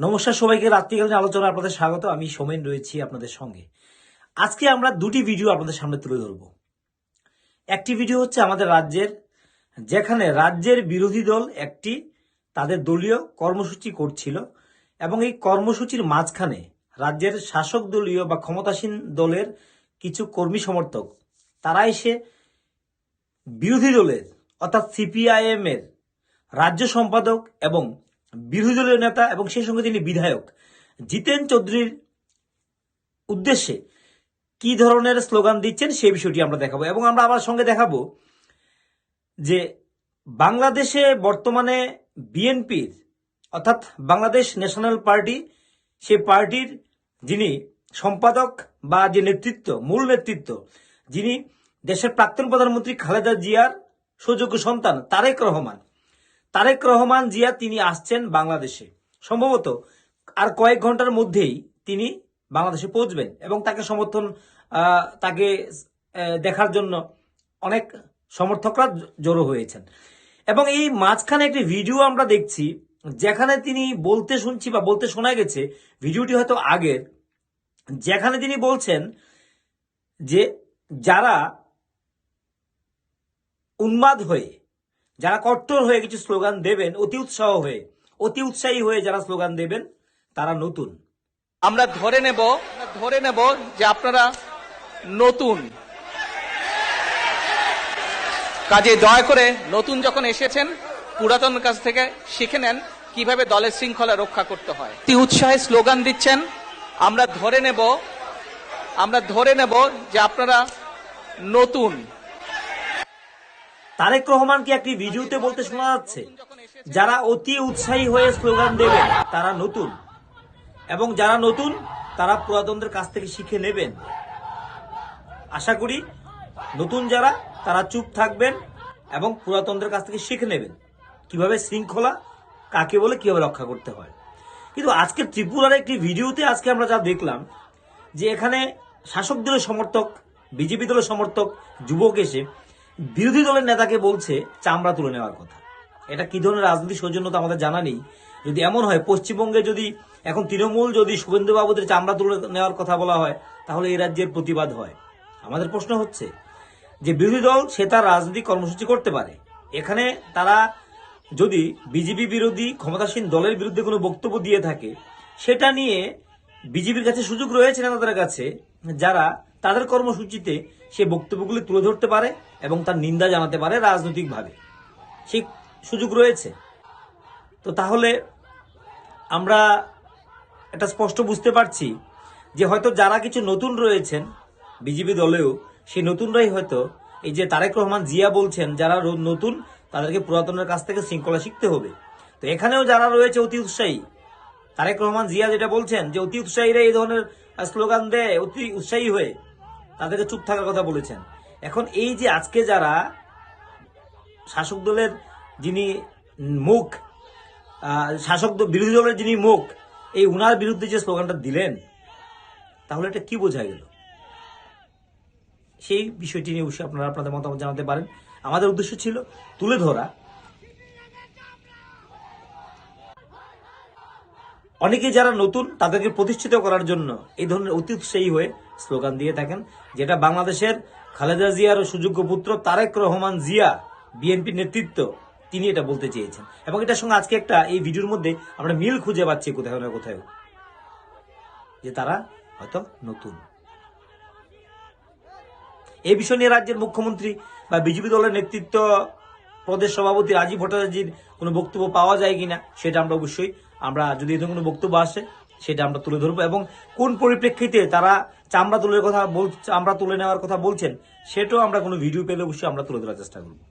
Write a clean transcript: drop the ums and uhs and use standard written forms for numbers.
নমস্কার সবাইকে, রাত্রিকালীন আলোচনা আপনাদের স্বাগত। আমি সোমেন রয়েছি আপনাদের সঙ্গে। আজকে আমরা দুটি ভিডিও আপনাদের সামনে তুলে ধরব। একটি ভিডিও হচ্ছে আমাদের রাজ্যের, যেখানে রাজ্যের বিরোধী দল একটি তাদের দলীয় কর্মসূচি করছিল এবং এই কর্মসূচির মাঝখানে রাজ্যের শাসক দলীয় বা ক্ষমতাসীন দলের কিছু কর্মী সমর্থক তারা এসে বিরোধী দলের অর্থাৎ সিপিআইএম এর রাজ্য সম্পাদক এবং বিরোধী দলীয় নেতা এবং সেই সঙ্গে তিনি বিধায়ক জিতেন চৌধুরীর উদ্দেশ্যে কি ধরনের স্লোগান দিচ্ছেন সেই বিষয়টি আমরা দেখাবো। এবং আমরা আবার সঙ্গে দেখাবো যে বাংলাদেশে বর্তমানে বিএনপির অর্থাৎ বাংলাদেশ ন্যাশনাল পার্টি, সেই পার্টির যিনি সম্পাদক বা যে নেতৃত্ব, মূল নেতৃত্ব, যিনি দেশের প্রাক্তন প্রধানমন্ত্রী খালেদা জিয়ার সুযোগ্য সন্তান তারেক রহমান জিয়া, তিনি আসছেন বাংলাদেশে। সম্ভবত আর কয়েক ঘন্টার মধ্যেই তিনি বাংলাদেশে পৌঁছবেন এবং তাকে সমর্থন, তাকে দেখার জন্য অনেক সমর্থকরা জড়ো হয়েছেন। এবং এই মাঝখানে একটি ভিডিও আমরা দেখছি, যেখানে তিনি বলতে শুনছি বা বলতে শোনা গেছে, ভিডিওটি হয়তো আগের, যেখানে তিনি বলছেন যে যারা উন্মাদ হয়ে, যারা কট্টর হয়ে কিছু স্লোগান দেবেন, অতি উৎসাহী হয়ে যারা স্লোগান দেবেন তারা নতুন। আমরা ধরে নেব যে আপনারা নতুন। কাজে দয়া করে নতুন যখন এসেছেন, পুরাতনের কাছ থেকে শিখে নেন কিভাবে দলের শৃঙ্খলা রক্ষা করতে হয়। অতি উৎসাহে স্লোগান দিচ্ছেন, আমরা ধরে নেব যে আপনারা নতুন। তারেক রহমানকে একটি ভিডিওতে বলতে শোনা যাচ্ছে, যারা অতি উৎসাহী হয়ে স্লোগান দেবেন তারা নতুন, এবং যারা নতুন তারা পুরাতনদের কাছ থেকে শিখে নেবেন। আশা করি নতুন যারা তারা চুপ থাকবেন এবং পুরাতনদের কাছ থেকে শিখে নেবেন কিভাবে শৃঙ্খলা কাকে বলে, কিভাবে রক্ষা করতে হয়। কিন্তু আজকে ত্রিপুরার একটি ভিডিওতে আজকে আমরা যা দেখলাম, যে এখানে শাসক দলের সমর্থক, বিজেপি দলের সমর্থক যুবক এসে বিরোধী দলের নেতাকে বলছে চামড়া তুলে নেওয়ার কথা। এটা কি ধরনের রাজনৈতিক সৌজন্যতা আমাদের জানা নেই। যদি এমন হয়, পশ্চিমবঙ্গে যদি এখন তৃণমূল যদি শুভেন্দুবাবুদের চামড়া তুলে নেওয়ার কথা বলা হয়, তাহলে এই রাজ্যের প্রতিবাদ হয়। আমাদের প্রশ্ন হচ্ছে যে বিরোধী দল সে তার রাজনৈতিক কর্মসূচি করতে পারে, এখানে তারা যদি বিজেপি বিরোধী ক্ষমতাসীন দলের বিরুদ্ধে কোনো বক্তব্য দিয়ে থাকে, সেটা নিয়ে বিজেপির কাছে সুযোগ রয়েছে নেতাদের কাছে, যারা তাদের কর্মসূচিতে সে বক্তব্যগুলি তুলে ধরতে পারে এবং তার নিন্দা জানাতে পারে রাজনৈতিকভাবে, সেই সুযোগ রয়েছে। তো তাহলে আমরা এটা স্পষ্ট বুঝতে পারছি যে হয়তো যারা কিছু নতুন রয়েছেন বিজেপি দলেও, সেই নতুনরাই হয়তো এই যে তারেক রহমান জিয়া বলছেন যারা নতুন তাদেরকে পুরাতনের কাছ থেকে শৃঙ্খলা শিখতে হবে। তো এখানেও যারা রয়েছে অতি উৎসাহী, তারেক রহমান জিয়া যেটা বলছেন যে অতি উৎসাহীরা এই ধরনের স্লোগান দেয় অতি উৎসাহী হয়ে, তাদেরকে চুপ থাকার কথা বলেছেন। এখন এই যে আজকে যারা শাসক দলের যিনি মুখ, বিরোধী দলের যিনি মুখ, এই উনার বিরুদ্ধে যে স্লোগানটা দিলেন, তাহলে এটা কি বোঝা গেল? সেই বিষয়টি নিয়ে অবশ্যই আপনারা আপনাদের মতামত জানাতে পারেন। আমাদের উদ্দেশ্য ছিল তুলে ধরা। অনেকে যারা নতুন তাদেরকে প্রতিষ্ঠিত করার জন্য এই ধরনের অতি উৎসাহী হয়ে স্লোগান দিয়ে থাকেন, যেটা বাংলাদেশের খালেদা জিয়ার সুযোগ্য পুত্র তারেক রহমান জিয়া, বিএনপির নেতৃত্ব, তিনি এটা বলতে চেয়েছেন। এবং এটার সঙ্গে আজকে একটা এই ভিডিওর মধ্যে আমরা মিল খুঁজে পাচ্ছি কোথাও না কোথাও, যে তারা হয়তো নতুন। এই বিষয় নিয়ে রাজ্যের মুখ্যমন্ত্রী বা বিজেপি দলের নেতৃত্ব, প্রদেশ সভাপতি রাজীব ভট্টাচার্যের কোনো বক্তব্য পাওয়া যায় কিনা, সেটা আমরা অবশ্যই, আমরা যদি এরকম কোনো বক্তব্য আসে সেটা আমরা তুলে ধরবো। এবং কোন পরিপ্রেক্ষিতে তারা চামড়া তুলে নেওয়ার কথা বলছেন, সেটাও আমরা কোনো ভিডিও পেলে অবশ্যই আমরা তুলে ধরার চেষ্টা করবো।